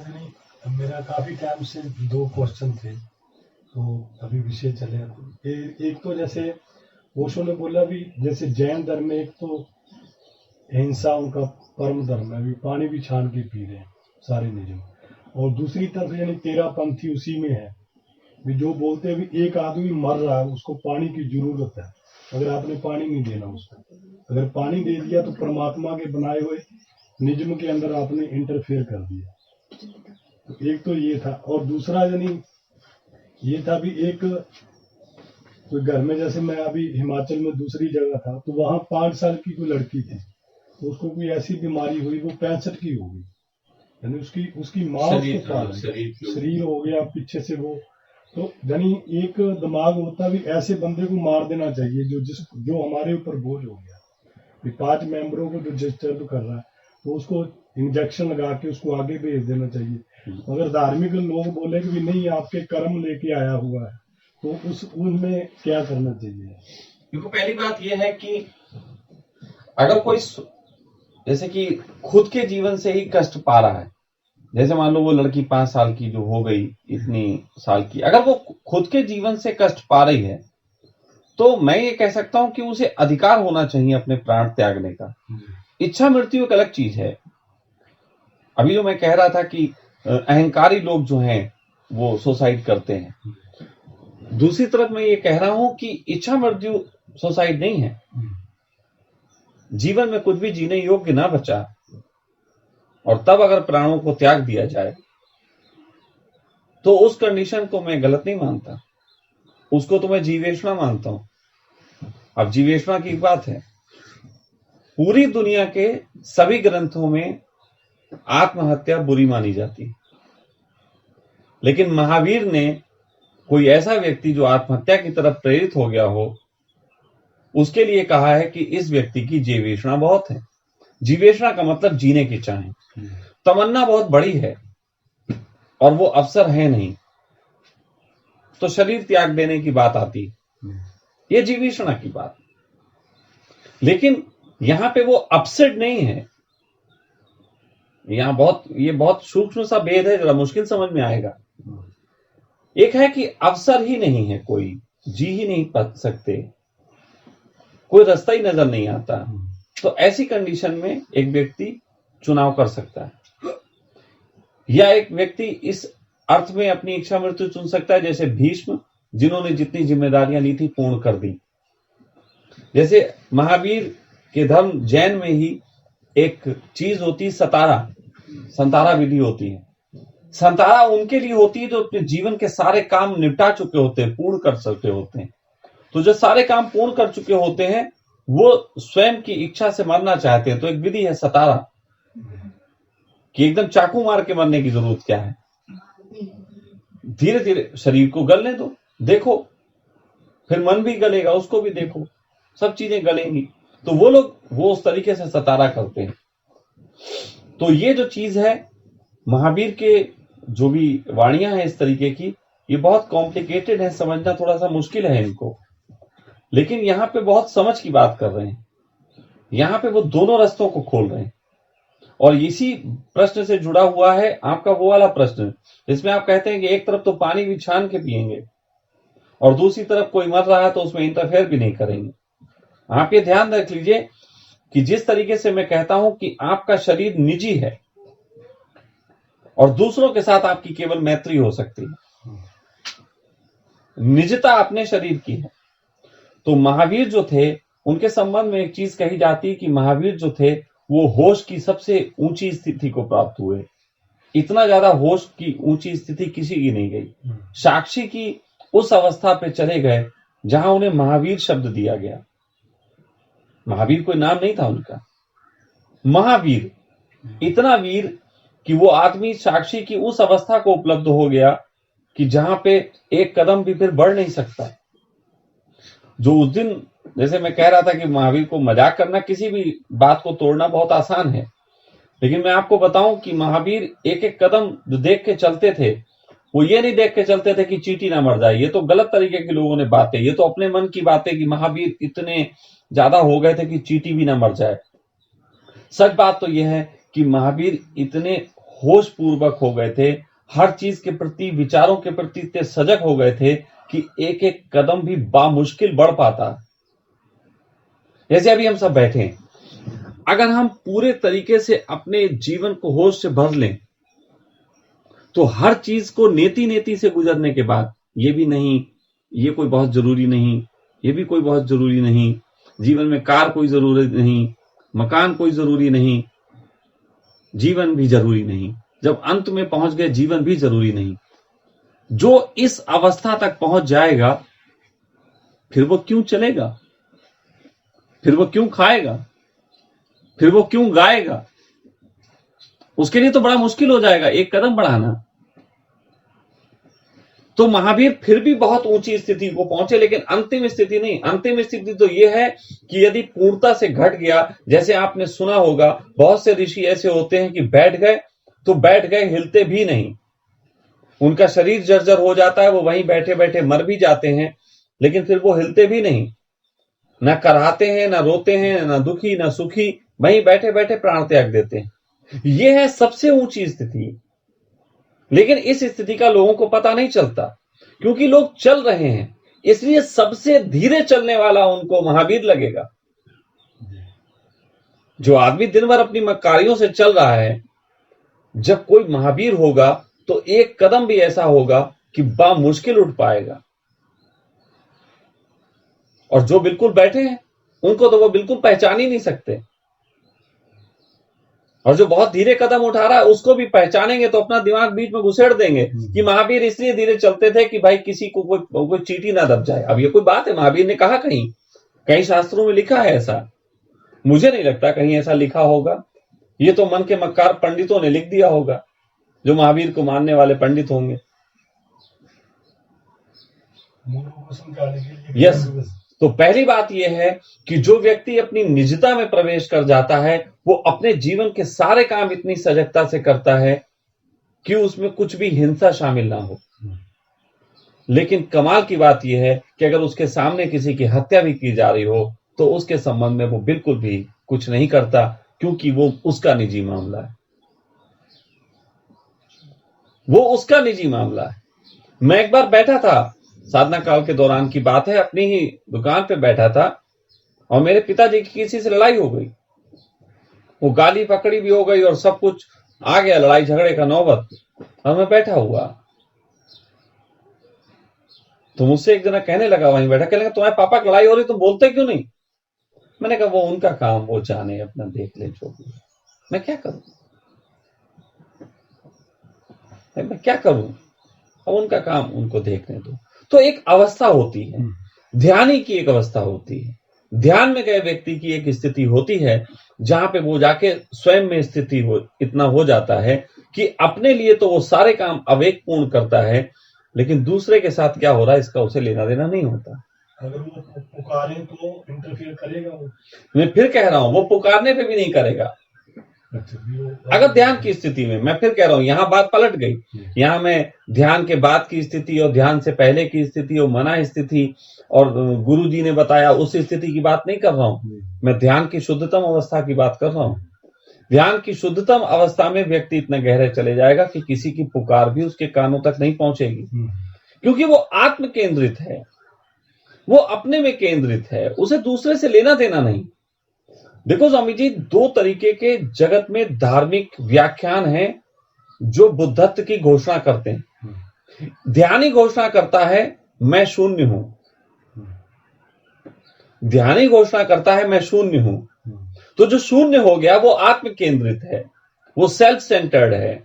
नहीं, मेरा काफी टाइम से दो क्वेश्चन थे, तो अभी विषय चले। एक तो जैसे ओशो ने बोला भी, जैसे जैन धर्म में एक तो अहिंसा उनका परम धर्म है, अभी पानी भी छान के पी रहे हैं सारे नियम। और दूसरी तरफ यानी तेरा पंथी उसी में है भी, जो बोलते हैं भी एक आदमी मर रहा है उसको पानी की जरूरत है, अगर आपने पानी नहीं देना उसको, अगर पानी दे दिया तो परमात्मा के बनाए हुए निजम के अंदर आपने इंटरफेयर कर दिया। तो एक तो ये था, और दूसरा यानी ये था भी, एक कोई घर में, जैसे मैं अभी हिमाचल में दूसरी जगह था, तो वहां 5 साल की कोई लड़की थी, तो उसको कोई ऐसी बीमारी हुई, वो 65 की हो गई, यानी उसकी उसकी माँ उसको पाल शरीर हो गया पीछे से वो। तो यानी एक दिमाग होता भी, ऐसे बंदे को मार देना चाहिए जो हमारे ऊपर बोझ हो गया, 5 मेंबरों को जो डिस्टर्ब कर रहा है, तो उसको इंजेक्शन लगा के उसको आगे भेज देना चाहिए। अगर धार्मिक लोग बोले कि नहीं आपके कर्म लेके आया हुआ है, तो उनमें क्या करना चाहिए? देखो, पहली बात यह है कि अगर कोई जैसे कि खुद के जीवन से ही कष्ट पा रहा है, जैसे मान लो वो लड़की 5 साल की जो हो गई, इतनी साल की, अगर वो खुद के जीवन से कष्ट पा रही है, तो मैं ये कह सकता हूं कि उसे अधिकार होना चाहिए अपने प्राण त्यागने का। इच्छा मृत्यु एक अलग चीज है। अभी जो मैं कह रहा था कि अहंकारी लोग जो हैं वो सुसाइड करते हैं, दूसरी तरफ मैं ये कह रहा हूं कि इच्छा मृत्यु सुसाइड नहीं है। जीवन में कुछ भी जीने योग्य ना बचा, और तब अगर प्राणों को त्याग दिया जाए, तो उस कंडीशन को मैं गलत नहीं मानता, उसको तो मैं जीवेशना मानता हूं। अब जीवेशना की बात है, पूरी दुनिया के सभी ग्रंथों में आत्महत्या बुरी मानी जाती है, लेकिन महावीर ने कोई ऐसा व्यक्ति जो आत्महत्या की तरफ प्रेरित हो गया हो, उसके लिए कहा है कि इस व्यक्ति की जीवेशना बहुत है। जीवेशना का मतलब जीने की चाह, तमन्ना बहुत बड़ी है और वो अवसर है नहीं, तो शरीर त्याग देने की बात आती, ये जीवेशना की बात। लेकिन यहां पे वो अपसेट नहीं है, यहां ये बहुत सूक्ष्म सा भेद है, जरा मुश्किल समझ में आएगा। एक है कि अवसर ही नहीं है, कोई जी ही नहीं पा सकते, कोई रास्ता ही नजर नहीं आता, तो ऐसी कंडीशन में एक व्यक्ति चुनाव कर सकता है, या एक व्यक्ति इस अर्थ में अपनी इच्छा मृत्यु चुन सकता है, जैसे भीष्म, जिन्होंने जितनी जिम्मेदारियां ली थी पूर्ण कर दी। जैसे महावीर के धर्म जैन में ही एक चीज होती, संतारा विधि होती है। संतारा उनके लिए होती है जो अपने जीवन के सारे काम निपटा चुके होते हैं, पूर्ण कर चुके होते हैं। तो जो सारे काम पूर्ण कर चुके होते हैं, वो स्वयं की इच्छा से मरना चाहते हैं, तो एक विधि है सतारा, कि एकदम चाकू मार के मरने की जरूरत क्या है, धीरे धीरे शरीर को गलने दो, देखो, फिर मन भी गलेगा, उसको भी देखो, सब चीजें गलेंगी। तो वो लोग वो उस तरीके से सतारा करते हैं। तो ये जो चीज है, महावीर के जो भी वाणियां हैं इस तरीके की, ये बहुत कॉम्प्लिकेटेड है, समझना थोड़ा सा मुश्किल है इनको, लेकिन यहां पे बहुत समझ की बात कर रहे हैं, यहां पे वो दोनों रास्तों को खोल रहे हैं। और इसी प्रश्न से जुड़ा हुआ है आपका वो वाला प्रश्न, जिसमें आप कहते हैं कि एक तरफ तो पानी भी छान के पिएंगे, और दूसरी तरफ कोई मर रहा है तो उसमें इंटरफेयर भी नहीं करेंगे। आप ये ध्यान रख लीजिए कि जिस तरीके से मैं कहता हूं कि आपका शरीर निजी है और दूसरों के साथ आपकी केवल मैत्री हो सकती है, निजता अपने शरीर की है, तो महावीर जो थे उनके संबंध में एक चीज कही जाती कि महावीर जो थे वो होश की सबसे ऊंची स्थिति को प्राप्त हुए। इतना ज्यादा होश की ऊंची स्थिति किसी की नहीं गई। साक्षी की उस अवस्था पे चले गए जहां उन्हें महावीर शब्द दिया गया। महावीर कोई नाम नहीं था उनका, महावीर, इतना वीर कि वो आदमी साक्षी की उस अवस्था को उपलब्ध हो गया कि जहां पे एक कदम भी फिर बढ़ नहीं सकता। जो उस दिन, जैसे मैं कह रहा था कि महावीर को मजाक करना, किसी भी बात को तोड़ना बहुत आसान है, लेकिन मैं आपको बताऊं कि महावीर एक एक कदम जो देख के चलते थे, वो ये नहीं देख के चलते थे कि चींटी ना मर जाए। ये तो गलत तरीके के लोगों ने बातें, ये तो अपने मन की बातें कि महावीर इतने ज्यादा हो गए थे कि चींटी भी ना मर जाए। सच बात तो यह है कि महावीर इतने होश पूर्वक हो गए थे, हर चीज के प्रति, विचारों के प्रति इतने सजग हो गए थे कि एक एक कदम भी बामुश्किल बढ़ पाता। जैसे अभी हम सब बैठे हैं, अगर हम पूरे तरीके से अपने जीवन को होश से भर लें तो हर चीज को नेति नेति से गुजरने के बाद, ये भी नहीं, ये कोई बहुत जरूरी नहीं, ये भी कोई बहुत जरूरी नहीं, जीवन में कार कोई जरूरी नहीं, मकान कोई जरूरी नहीं, जीवन भी जरूरी नहीं, जब अंत में पहुंच गए जीवन भी जरूरी नहीं, जो इस अवस्था तक पहुंच जाएगा फिर वो क्यों चलेगा, फिर वो क्यों खाएगा, फिर वो क्यों गाएगा? उसके लिए तो बड़ा मुश्किल हो जाएगा एक कदम बढ़ाना। तो महावीर फिर भी बहुत ऊंची स्थिति को पहुंचे, लेकिन अंतिम स्थिति नहीं। अंतिम स्थिति तो यह है कि यदि पूर्णता से घट गया, जैसे आपने सुना होगा बहुत से ऋषि ऐसे होते हैं कि बैठ गए तो बैठ गए, हिलते भी नहीं, उनका शरीर जर्जर हो जाता है, वो वहीं बैठे बैठे मर भी जाते हैं, लेकिन फिर वो हिलते भी नहीं, ना कराहते हैं, ना रोते हैं, ना दुखी ना सुखी, वहीं बैठे बैठे प्राण त्याग देते हैं। यह है सबसे ऊंची स्थिति। लेकिन इस स्थिति का लोगों को पता नहीं चलता, क्योंकि लोग चल रहे हैं, इसलिए सबसे धीरे चलने वाला उनको महावीर लगेगा। जो आदमी दिन भर अपनी मक्कारियों से चल रहा है, जब कोई महावीर होगा तो एक कदम भी ऐसा होगा कि बामुश्किल उठ पाएगा। और जो बिल्कुल बैठे हैं उनको तो वो बिल्कुल पहचान ही नहीं सकते, और जो बहुत धीरे कदम उठा रहा है उसको भी पहचानेंगे तो अपना दिमाग बीच में घुसेड़ देंगे कि महावीर इसलिए धीरे चलते थे कि भाई किसी को कोई चींटी ना दब जाए। अब ये कोई बात है? महावीर ने कहा कहीं शास्त्रों में लिखा है ऐसा? मुझे नहीं लगता कहीं ऐसा लिखा होगा। ये तो मन के मक्कार पंडितों ने लिख दिया होगा, जो महावीर को मानने वाले पंडित होंगे। यस, तो पहली बात यह है कि जो व्यक्ति अपनी निजता में प्रवेश कर जाता है, वो अपने जीवन के सारे काम इतनी सजगता से करता है कि उसमें कुछ भी हिंसा शामिल ना हो। लेकिन कमाल की बात यह है कि अगर उसके सामने किसी की हत्या भी की जा रही हो तो उसके संबंध में वो बिल्कुल भी कुछ नहीं करता, क्योंकि वो उसका निजी मामला है, वो उसका निजी मामला है। मैं एक बार बैठा था, साधना काल के दौरान की बात है, अपनी ही दुकान पे बैठा था और मेरे पिताजी की किसी से लड़ाई हो गई, वो गाली पकड़ी भी हो गई और सब कुछ आ गया, लड़ाई झगड़े का नौबत, और मैं बैठा हुआ। तो मुझसे एक जना कहने लगा, वहीं बैठा, कहने लगा तुम्हारे पापा की लड़ाई हो रही तुम बोलते क्यों नहीं? मैंने कहा वो उनका काम, वो जाने, अपना देख ले, जो भी, मैं क्या करूं, मैं क्या करूं, अब उनका काम, उनको देखने दो। तो एक अवस्था होती है, ध्यानी की एक अवस्था होती है, ध्यान में गए व्यक्ति की एक स्थिति होती है जहां पे वो जाके स्वयं में स्थिति इतना हो जाता है कि अपने लिए तो वो सारे काम अवेक पूर्ण करता है, लेकिन दूसरे के साथ क्या हो रहा है इसका उसे लेना देना नहीं होता। अगर वो पुकारे तो इंटरफियर करेगा वो। मैं फिर कह रहा हूं, वो पुकारने पे भी नहीं करेगा। अगर ध्यान की स्थिति में, मैं फिर कह रहा हूं, यहां बात पलट गई। यहां मैं ध्यान के बाद की स्थिति और ध्यान से पहले की स्थिति और मना स्थिति और गुरुजी ने बताया उस स्थिति की बात नहीं कर रहा हूं, मैं ध्यान की शुद्धतम अवस्था की बात कर रहा हूं। ध्यान की शुद्धतम अवस्था में व्यक्ति इतना गहरे चले जाएगा कि किसी की पुकार भी उसके कानों तक नहीं पहुंचेगी, क्योंकि वो आत्म केंद्रित है, वो अपने में केंद्रित है, उसे दूसरे से लेना देना नहीं। देखो स्वामी जी, दो तरीके के जगत में धार्मिक व्याख्यान हैं जो बुद्धत्व की घोषणा करते हैं। ध्यानी घोषणा करता है मैं शून्य हूं, ध्यानी घोषणा करता है मैं शून्य हूं। तो जो शून्य हो गया वो आत्म केंद्रित है, वो सेल्फ सेंटर्ड है।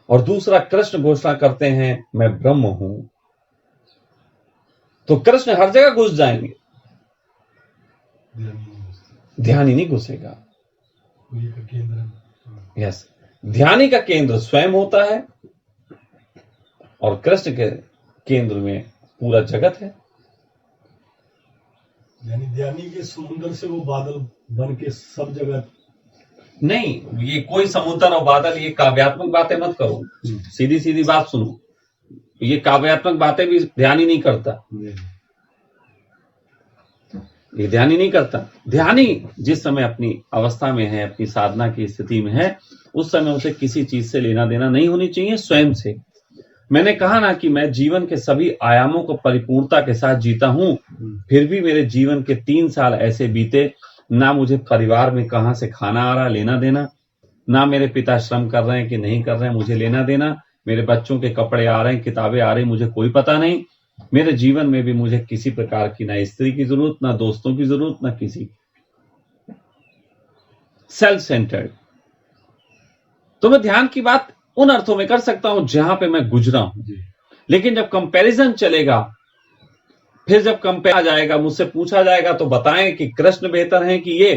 और दूसरा कृष्ण घोषणा करते हैं मैं ब्रह्म हूं। तो कृष्ण हर जगह घुस जाएंगे, ध्यान ही नहीं घुसेगा। यस, ध्यानी का केंद्र स्वयं होता है और कृष्ण के केंद्र में पूरा जगत है। यानी ध्यानी के समुद्र से वो बादल बन के सब जगह नहीं, ये कोई समुद्र और बादल, ये काव्यात्मक बातें मत करो, सीधी सीधी बात सुनो, ये काव्यात्मक बातें भी ध्यान ही नहीं करता। ये ध्यानी नहीं करता। ध्यानी जिस समय अपनी अवस्था में है, अपनी साधना की स्थिति में है, उस समय उसे किसी चीज से लेना देना नहीं होनी चाहिए, स्वयं से। मैंने कहा ना कि मैं जीवन के सभी आयामों को परिपूर्णता के साथ जीता हूं, फिर भी मेरे जीवन के 3 साल ऐसे बीते, ना मुझे परिवार में कहां से खाना आ रहा लेना देना, ना मेरे पिता श्रम कर रहे हैं कि नहीं कर रहे हैं मुझे लेना देना, मेरे बच्चों के कपड़े आ रहे हैं, किताबें आ रही, मुझे कोई पता नहीं। मेरे जीवन में भी मुझे किसी प्रकार की ना स्त्री की जरूरत, ना दोस्तों की जरूरत, ना किसी। Self centred. तो मैं ध्यान की बात उन अर्थों में कर सकता हूं जहां पे मैं गुजरा हूं, लेकिन जब कंपैरिजन चलेगा, फिर जब कंपेयर आ जाएगा, मुझसे पूछा जाएगा तो बताएं कि कृष्ण बेहतर हैं कि ये,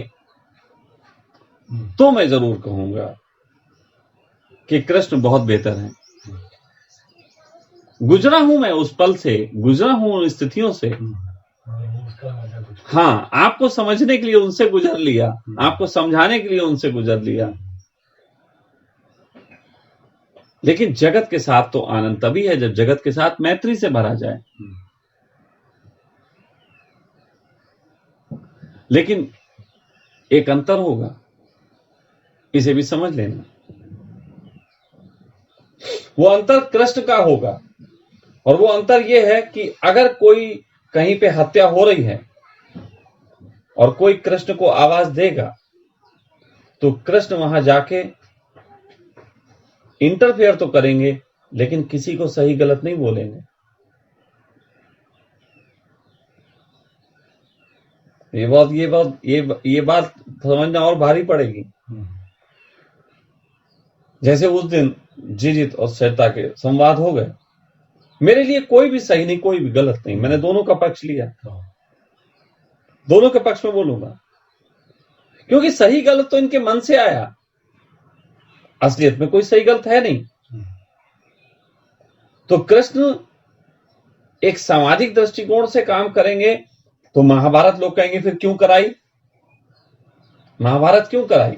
तो मैं जरूर कहूंगा कि कृष्ण बहुत बेहतर हैं। गुजरा हूं मैं उस पल से, गुजरा हूं उन स्थितियों से। हाँ, आपको समझने के लिए उनसे गुजर लिया, आपको समझाने के लिए उनसे गुजर लिया। लेकिन जगत के साथ तो आनंद तभी है जब जगत के साथ मैत्री से भरा जाए। लेकिन एक अंतर होगा, इसे भी समझ लेना। वो अंतर कृष्ण का होगा, और वो अंतर यह है कि अगर कोई कहीं पे हत्या हो रही है और कोई कृष्ण को आवाज देगा, तो कृष्ण वहां जाके इंटरफेयर तो करेंगे, लेकिन किसी को सही गलत नहीं बोलेंगे। ये बात समझना और भारी पड़ेगी। जैसे उस दिन जिजित और श्वेता के संवाद हो गए, मेरे लिए कोई भी सही नहीं, कोई भी गलत नहीं, मैंने दोनों का पक्ष लिया, दोनों के पक्ष में बोलूंगा, क्योंकि सही गलत तो इनके मन से आया, असलियत में कोई सही गलत है नहीं। तो कृष्ण एक सामाजिक दृष्टिकोण से काम करेंगे, तो महाभारत लोग कहेंगे फिर क्यों कराई, महाभारत क्यों कराई,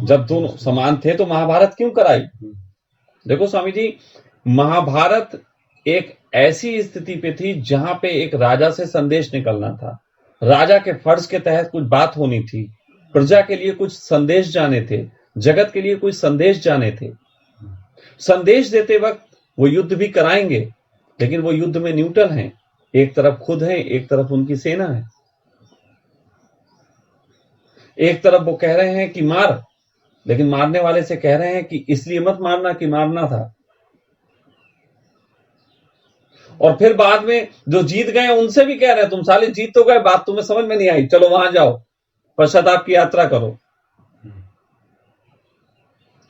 जब दोनों समान थे तो महाभारत क्यों कराई। देखो स्वामी जी, महाभारत एक ऐसी स्थिति पे थी जहां पे एक राजा से संदेश निकलना था, राजा के फर्ज के तहत कुछ बात होनी थी, प्रजा के लिए कुछ संदेश जाने थे, जगत के लिए कुछ संदेश जाने थे। संदेश देते वक्त वो युद्ध भी कराएंगे, लेकिन वो युद्ध में न्यूट्रल हैं, एक तरफ खुद है, एक तरफ उनकी सेना है। एक तरफ वो कह रहे हैं कि मार, लेकिन मारने वाले से कह रहे हैं कि इसलिए मत मारना कि मारना था। और फिर बाद में जो जीत गए उनसे भी कह रहे हैं तुम साले जीत तो गए, बात तुम्हें समझ में नहीं आई, चलो वहां जाओ, पश्चाताप की यात्रा करो।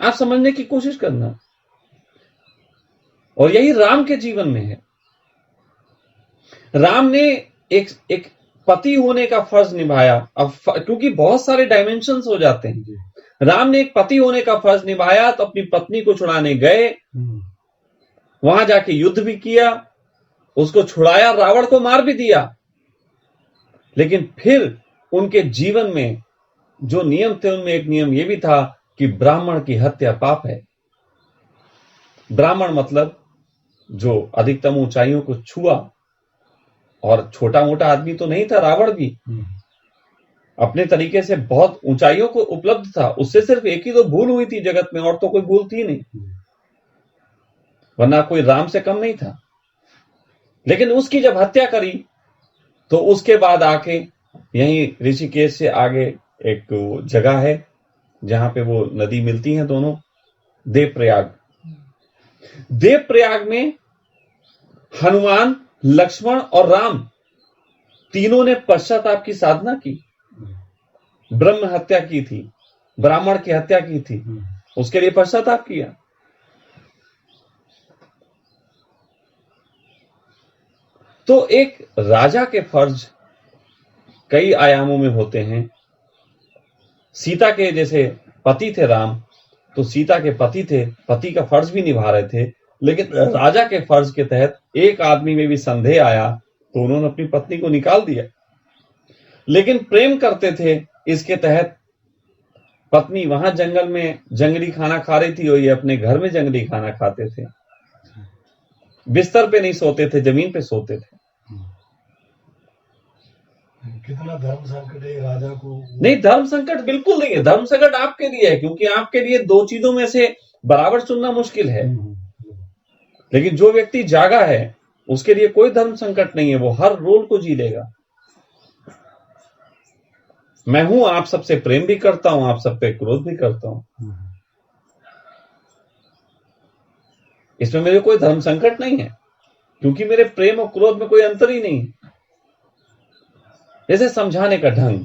आप समझने की कोशिश करना। और यही राम के जीवन में है। राम ने एक पति होने का फर्ज निभाया। अब क्योंकि बहुत सारे डायमेंशंस हो जाते हैं, राम ने एक पति होने का फर्ज निभाया, तो अपनी पत्नी को छुड़ाने गए, वहां जाके युद्ध भी किया, उसको छुड़ाया, रावण को मार भी दिया। लेकिन फिर उनके जीवन में जो नियम थे, उनमें एक नियम यह भी था कि ब्राह्मण की हत्या पाप है। ब्राह्मण मतलब जो अधिकतम ऊंचाइयों को छुआ, और छोटा मोटा आदमी तो नहीं था, रावण भी अपने तरीके से बहुत ऊंचाइयों को उपलब्ध था। उससे सिर्फ एक ही तो भूल हुई थी जगत में, और तो कोई भूल थी नहीं, वरना कोई राम से कम नहीं था। लेकिन उसकी जब हत्या करी, तो उसके बाद आके यहीं ऋषिकेश से आगे एक जगह है जहां पे वो नदी मिलती हैं दोनों, देवप्रयाग। देवप्रयाग में हनुमान, लक्ष्मण और राम तीनों ने पश्चाताप की साधना की। ब्रह्म हत्या की थी, ब्राह्मण की हत्या की थी, उसके लिए पश्चाताप किया। तो एक राजा के फर्ज कई आयामों में होते हैं। सीता के जैसे पति थे राम, तो सीता के पति थे, पति का फर्ज भी निभा रहे थे। लेकिन राजा के फर्ज के तहत एक आदमी में भी संदेह आया, तो उन्होंने अपनी पत्नी को निकाल दिया। लेकिन प्रेम करते थे, इसके तहत पत्नी वहां जंगल में जंगली खाना खा रही थी, और ये अपने घर में जंगली खाना खाते थे। बिस्तर पे नहीं सोते थे, जमीन पे सोते थे। कितना धर्म संकट है राजा को। नहीं, धर्म संकट बिल्कुल नहीं है। धर्म संकट आपके लिए है, क्योंकि आपके लिए दो चीजों में से बराबर चुनना मुश्किल है। लेकिन जो व्यक्ति जागा है उसके लिए कोई धर्म संकट नहीं है, वो हर रोल को जी लेगा। मैं हूं, आप सबसे प्रेम भी करता हूं, आप सब पे क्रोध भी करता हूं। इसमें मेरे कोई धर्म संकट नहीं है, क्योंकि मेरे प्रेम और क्रोध में कोई अंतर ही नहीं है। जैसे समझाने का ढंग,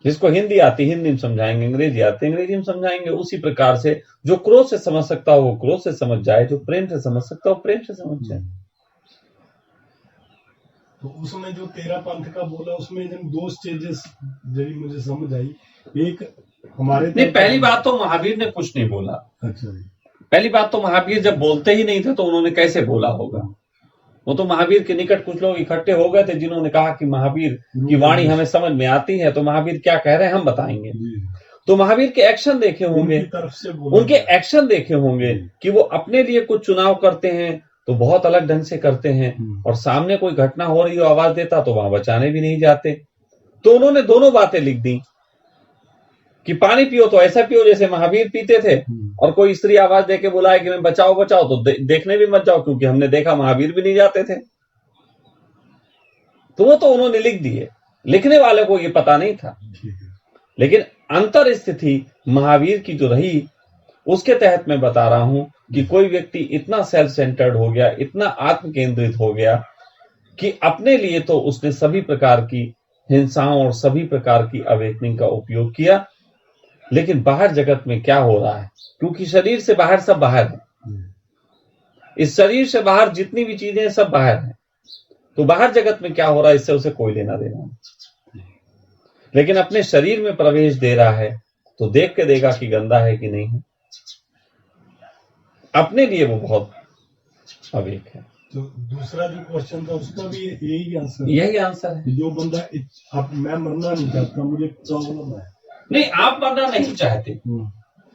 जिसको हिंदी आती हिंदी में समझाएंगे, अंग्रेजी आती अंग्रेजी में समझाएंगे। उसी प्रकार से जो क्रोध से समझ सकता हो वो क्रोध से समझ जाए, जो प्रेम से समझ सकता हो प्रेम से समझ जाए। तो उसमें जो 13 पंथ का बोला, उसमें जब 2 स्टेजेस जब मुझे समझ आई। एक हमारे नहीं, पहली बात तो महावीर ने कुछ नहीं बोला। अच्छा, पहली बात तो महावीर जब बोलते ही नहीं थे तो उन्होंने कैसे बोला होगा। वो तो महावीर के निकट कुछ लोग इकट्ठे हो गए थे जिन्होंने कहा कि महावीर की वाणी हमें समझ में आती है, तो महावीर क्या कह रहे हैं हम बताएंगे। तो महावीर के एक्शन देखे होंगे, उनके एक्शन देखे होंगे कि वो अपने लिए कुछ चुनाव करते हैं तो बहुत अलग ढंग से करते हैं, और सामने कोई घटना हो रही हो आवाज देता तो वहां बचाने भी नहीं जाते। तो उन्होंने दोनों बातें लिख दी कि पानी पियो तो ऐसा पियो जैसे महावीर पीते थे, और कोई स्त्री आवाज देके बुलाए कि मैं बचाओ बचाओ तो देखने भी मत जाओ, क्योंकि हमने देखा महावीर भी नहीं जाते थे। तो वो तो उन्होंने लिख दिए, लिखने वाले को ये पता नहीं था। लेकिन अंतर स्थिति महावीर की जो रही उसके तहत मैं बता रहा हूं कि कोई व्यक्ति इतना सेल्फ सेंटर्ड हो गया, इतना आत्म केंद्रित हो गया कि अपने लिए तो उसने सभी प्रकार की हिंसाओं और सभी प्रकार की अवेकनिंग का उपयोग किया, लेकिन बाहर जगत में क्या हो रहा है, क्योंकि शरीर से बाहर सब बाहर है। इस शरीर से बाहर जितनी भी चीजें हैं सब बाहर है, तो बाहर जगत में क्या हो रहा है इससे उसे कोई लेना देना नहीं। लेकिन अपने शरीर में प्रवेश दे रहा है तो देख के देगा कि गंदा है कि नहीं है। अपने लिए वो बहुत अवेक है। तो दूसरा जो क्वेश्चन था उसका भी यही आंसर है। जो बंदा अब मैं मरना नहीं चाहता, मुझे प्रॉब्लम है। नहीं, आप मरना नहीं चाहते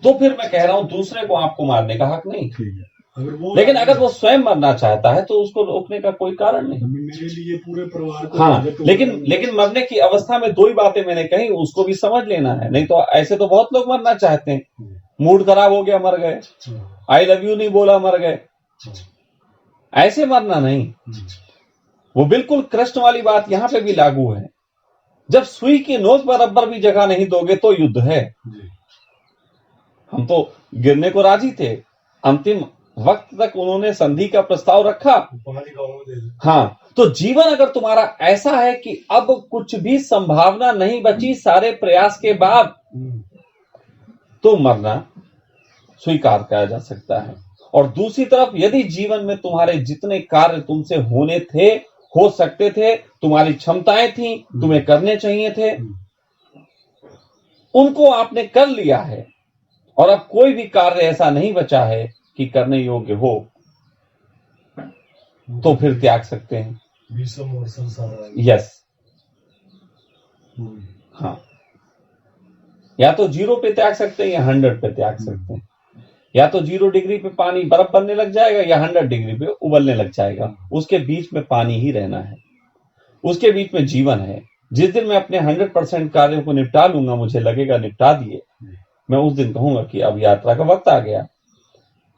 तो फिर मैं कह रहा हूं दूसरे को आपको मारने का हक नहीं। ठीक है, लेकिन अगर वो स्वयं मरना चाहता है तो उसको रोकने का कोई कारण नहीं। मेरे लिए पूरे परिवार को। हाँ, लेकिन मरने की अवस्था में 2 ही बातें मैंने कही, उसको भी समझ लेना है। नहीं तो ऐसे तो बहुत लोग मरना चाहते हैं, मूड खराब हो गया मर गए, आई लव यू नहीं बोला मर गए। ऐसे मरना नहीं। वो बिल्कुल कृष्ण वाली बात यहां पे भी लागू है। जब सुई की नोक बराबर भी जगह नहीं दोगे तो युद्ध है। हम तो गिरने को राजी थे, अंतिम वक्त तक उन्होंने संधि का प्रस्ताव रखा। हाँ, तो जीवन अगर तुम्हारा ऐसा है कि अब कुछ भी संभावना नहीं बची सारे प्रयास के बाद, तो मरना स्वीकार किया जा सकता है। और दूसरी तरफ यदि जीवन में तुम्हारे जितने कार्य तुमसे होने थे, हो सकते थे, तुम्हारी क्षमताएं थी, तुम्हें करने चाहिए थे, उनको आपने कर लिया है, और अब कोई भी कार्य ऐसा नहीं बचा है कि करने योग्य हो, तो फिर त्याग सकते हैं। विषम और संसार। यस, हाँ, या तो 0 पे त्याग सकते हैं या 100 पे त्याग सकते हैं। या तो 0 डिग्री पे पानी बर्फ बनने लग जाएगा या 100 डिग्री पे उबलने लग जाएगा। उसके बीच में पानी ही रहना है, उसके बीच में जीवन है। जिस दिन मैं अपने 100% कार्यों को निपटा लूंगा, मुझे लगेगा निपटा दिए, मैं उस दिन कहूंगा कि अब यात्रा का वक्त आ गया।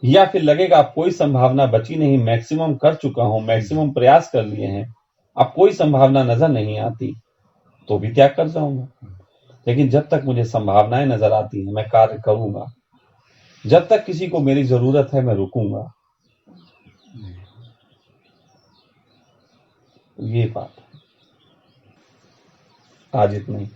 या फिर लगेगा अब कोई संभावना बची नहीं, मैक्सिमम कर चुका हूं, मैक्सिमम प्रयास कर लिए हैं, अब कोई संभावना नजर नहीं आती, तो भी त्याग कर जाऊंगा। लेकिन जब तक मुझे संभावनाएं नजर आती हैं मैं कार्य करूंगा। जब तक किसी को मेरी जरूरत है मैं रुकूंगा। ये बात है। आज इतना ही।